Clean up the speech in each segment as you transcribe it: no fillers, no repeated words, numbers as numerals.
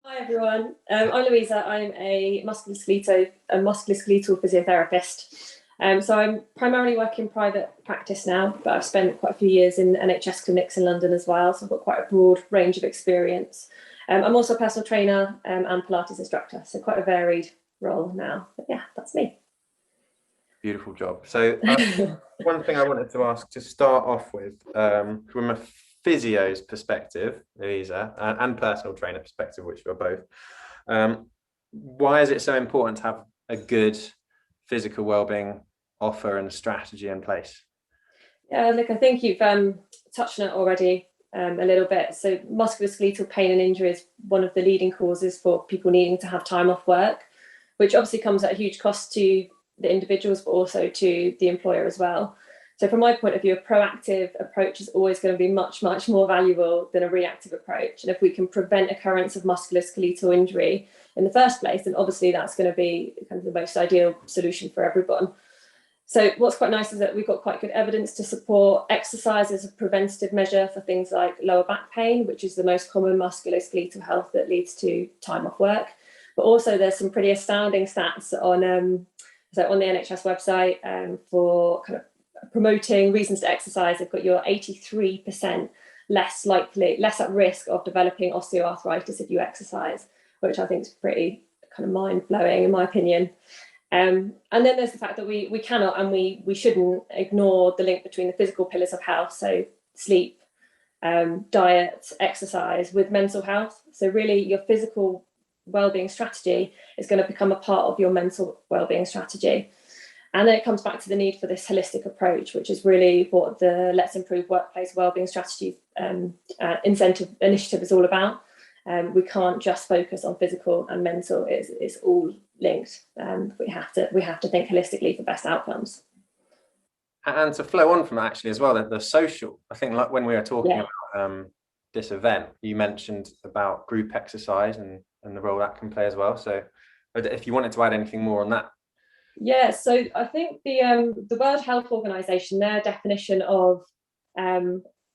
Hi everyone, I'm Louisa. I'm a musculoskeletal physiotherapist. So I'm primarily working in private practice now, but I've spent quite a few years in NHS clinics in London as well, so I've got quite a broad range of experience. I'm also a personal trainer and Pilates instructor, so quite a varied role now. But yeah, that's me. Beautiful job. So one thing I wanted to ask to start off with, from a physio's perspective, Louisa, and personal trainer perspective, which you're both, why is it so important to have a good physical wellbeing offer and strategy in place? Yeah, look, I think you've touched on it already a little bit. So musculoskeletal pain and injury is one of the leading causes for people needing to have time off work, which obviously comes at a huge cost to the individuals, but also to the employer as well. So from my point of view, a proactive approach is always going to be much, much more valuable than a reactive approach. And if we can prevent occurrence of musculoskeletal injury in the first place, then obviously that's going to be kind of the most ideal solution for everyone. So what's quite nice is that we've got quite good evidence to support exercise as a preventative measure for things like lower back pain, which is the most common musculoskeletal health that leads to time off work. But also there's some pretty astounding stats on the NHS website for kind of promoting reasons to exercise. They've got your 83% less at risk of developing osteoarthritis if you exercise, which I think is pretty kind of mind-blowing in my opinion. And then there's the fact that we cannot and we shouldn't ignore the link between the physical pillars of health, so sleep, diet, exercise, with mental health. So really your physical wellbeing strategy is going to become a part of your mental wellbeing strategy. And then it comes back to the need for this holistic approach, which is really what the Let's Improve Workplace Wellbeing Strategy initiative is all about. We can't just focus on physical and mental. It's all linked. We have to think holistically for best outcomes. And to flow on from that actually as well, the social, I think like when we were talking about this event, you mentioned about group exercise and the role that can play as well. So if you wanted to add anything more on that. Yeah, so I think the World Health Organization, their definition of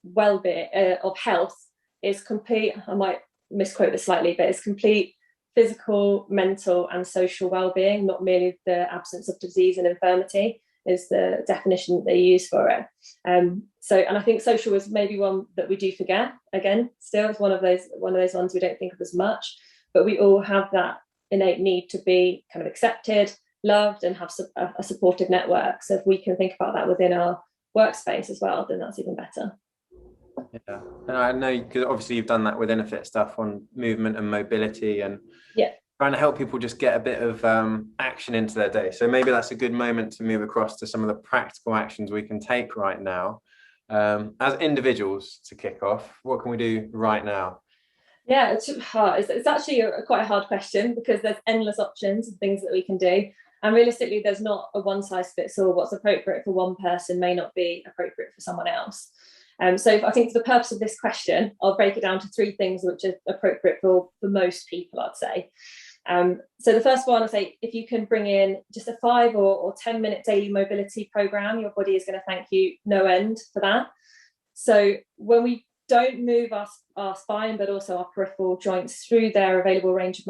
well-being, of health is complete, I might misquote this slightly, but it's complete physical, mental and social well-being, not merely the absence of disease and infirmity is the definition that they use for it. And I think social is maybe one that we do forget. Again, still it's one of those ones we don't think of as much, but we all have that innate need to be kind of accepted, loved and have a supportive network. So if we can think about that within our workspace as well, then that's even better. Yeah, and I know because obviously you've done that with InnerFit stuff on movement and mobility and trying to help people just get a bit of action into their day. So maybe that's a good moment to move across to some of the practical actions we can take right now as individuals to kick off. What can we do right now? Yeah, it's hard. It's actually quite a hard question because there's endless options and things that we can do. And realistically, there's not a one size fits all. What's appropriate for one person may not be appropriate for someone else. So I think for the purpose of this question, I'll break it down to three things which are appropriate for most people, I'd say. So the first one, I'd say, if you can bring in just a 5 or 10 minute daily mobility program, your body is going to thank you no end for that. So when we don't move our spine, but also our peripheral joints through their available range of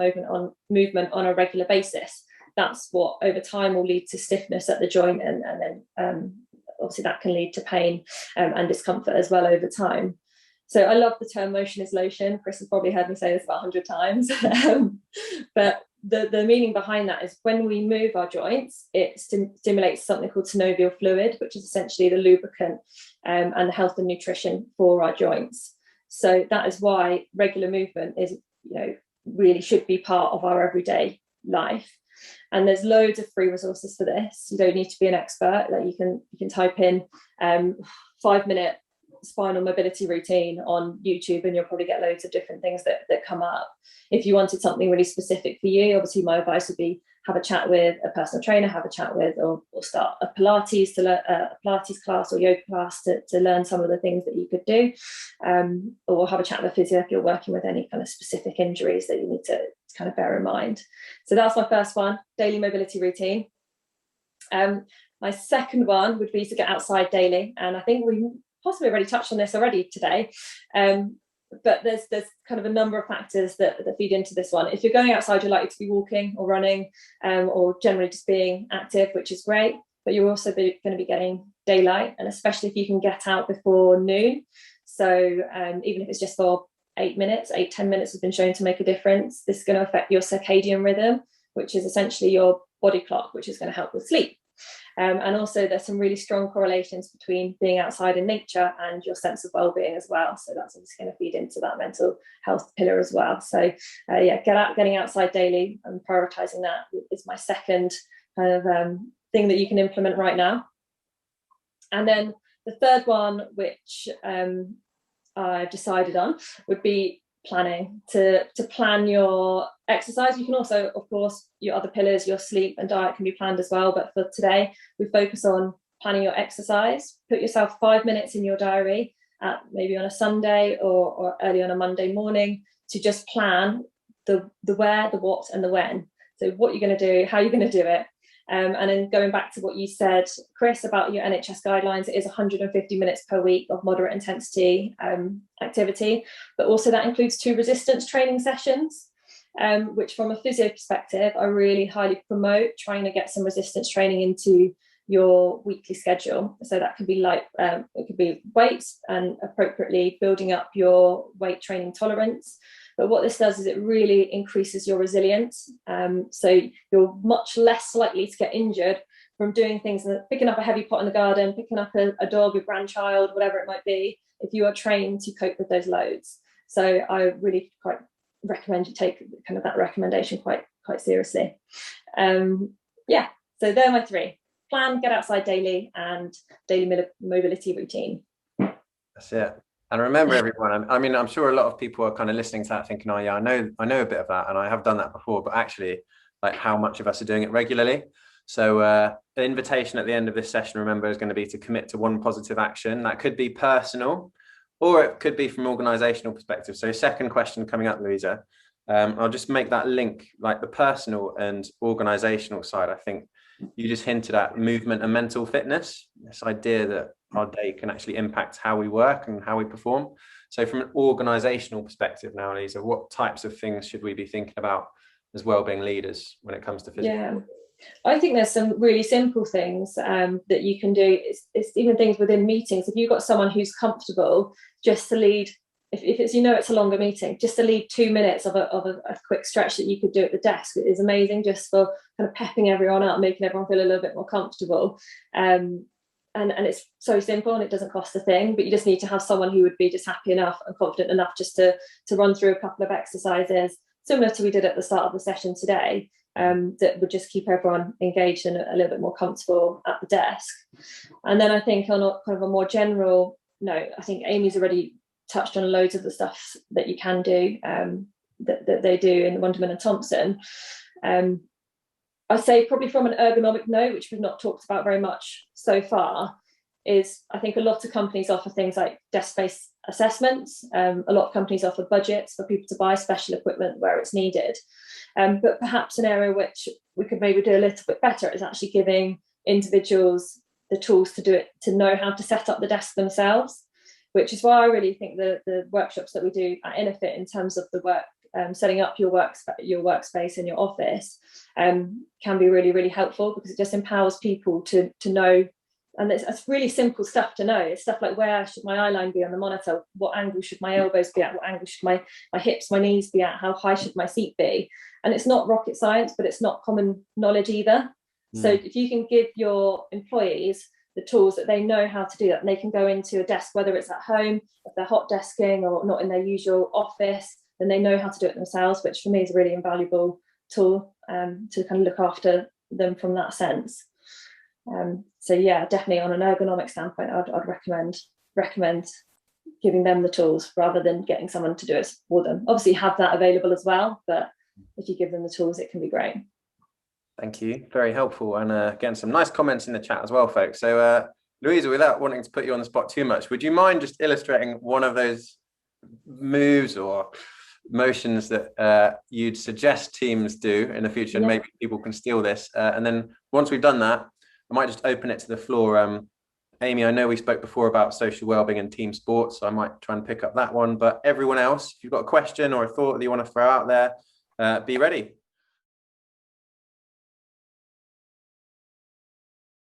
movement on a regular basis, that's what over time will lead to stiffness at the joint, and then obviously that can lead to pain and discomfort as well over time. So I love the term motion is lotion. Chris has probably heard me say this about 100 times. But the meaning behind that is when we move our joints, it stimulates something called synovial fluid, which is essentially the lubricant and the health and nutrition for our joints. So that is why regular movement is, really should be part of our everyday life. And there's loads of free resources for this. You don't need to be an expert. Like you can type in 5-minute spinal mobility routine on YouTube and you'll probably get loads of different things that come up. If you wanted something really specific for you, obviously my advice would be have a chat with a personal trainer, have a chat with or start a Pilates to learn a Pilates class or yoga class to learn some of the things that you could do, or have a chat with a physio if you're working with any kind of specific injuries that you need to kind of bear in mind. So that's my first one, daily mobility routine. My second one would be to get outside daily, and I think we possibly already touched on this already today. but there's kind of a number of factors that feed into this one. If you're going outside, you're likely to be walking or running, or generally just being active, which is great. But you're also going to be getting daylight, and especially if you can get out before noon. So even if it's just for 8 minutes, 8-10 minutes has been shown to make a difference. This is going to affect your circadian rhythm, which is essentially your body clock, which is going to help with sleep. And also there's some really strong correlations between being outside in nature and your sense of well-being as well. So that's obviously going to feed into that mental health pillar as well. So getting outside daily and prioritizing that is my second kind of thing that you can implement right now. And then the third one, which I've decided on, would be planning, to plan your exercise. You can also, of course, your other pillars, your sleep and diet can be planned as well, but for today we focus on planning your exercise. Put yourself 5 minutes in your diary, maybe on a Sunday or early on a Monday morning, to just plan the where, the what and the when. So what you're going to do, how you're going to do it. And then going back to what you said, Chris, about your NHS guidelines, it is 150 minutes per week of moderate intensity activity, but also that includes 2 resistance training sessions, which from a physio perspective, I really highly promote trying to get some resistance training into your weekly schedule. So that could be it could be weights and appropriately building up your weight training tolerance. But what this does is it really increases your resilience. So you're much less likely to get injured from doing things, picking up a heavy pot in the garden, picking up a dog, your grandchild, whatever it might be, if you are trained to cope with those loads. So I really quite recommend you take kind of that recommendation quite seriously. So they're my 3: plan, get outside daily, and daily mobility routine. That's it. And remember, everyone, I mean, I'm sure a lot of people are kind of listening to that thinking, oh yeah, I know a bit of that, and I have done that before, but actually, like, how much of us are doing it regularly? So the invitation at the end of this session, remember, is going to be to commit to one positive action. That could be personal, or it could be from organizational perspective. So second question coming up, Louisa, I'll just make that link, like the personal and organizational side. I think you just hinted at movement and mental fitness, this idea that our day can actually impact how we work and how we perform. So from an organizational perspective now, Lisa, what types of things should we be thinking about as wellbeing leaders when it comes to physical? Yeah, I think there's some really simple things that you can do. It's even things within meetings. If you've got someone who's comfortable just to lead, if it's, it's a longer meeting, just to lead 2 minutes of a quick stretch that you could do at the desk is amazing, just for kind of pepping everyone up, making everyone feel a little bit more comfortable. And it's so simple and it doesn't cost a thing, but you just need to have someone who would be just happy enough and confident enough just to run through a couple of exercises similar to we did at the start of the session today, that would just keep everyone engaged and a little bit more comfortable at the desk. And then I think on a kind of a more general note, I think Amy's already touched on loads of the stuff that you can do, that they do in Wonderman and Thompson. I'd say probably from an ergonomic note, which we've not talked about very much so far, is I think a lot of companies offer things like desk-based assessments. A lot of companies offer budgets for people to buy special equipment where it's needed. But perhaps an area which we could maybe do a little bit better is actually giving individuals the tools to do it, to know how to set up the desk themselves, which is why I really think the workshops that we do at InnerFit in terms of the work, setting up your workspace in your office, can be really, really helpful, because it just empowers people to know. And it's really simple stuff to know. It's stuff like, where should my eye line be on the monitor? What angle should my elbows be at? What angle should my hips, my knees be at? How high should my seat be? And it's not rocket science, but it's not common knowledge either. So if you can give your employees the tools that they know how to do that, and they can go into a desk, whether it's at home, if they're hot desking or not in their usual office, then they know how to do it themselves, which for me is a really invaluable tool to kind of look after them from that sense. So yeah, definitely on an ergonomic standpoint, I'd recommend giving them the tools rather than getting someone to do it for them. Obviously have that available as well, but if you give them the tools, it can be great. Thank you, very helpful, and getting some nice comments in the chat as well, folks. So Louisa, without wanting to put you on the spot too much, would you mind just illustrating one of those moves or motions that you'd suggest teams do in the future, and maybe people can steal this, and then once we've done that, I might just open it to the floor. Amy, I know we spoke before about social wellbeing and team sports, so I might try and pick up that one. But everyone else, if you've got a question or a thought that you want to throw out there, be ready.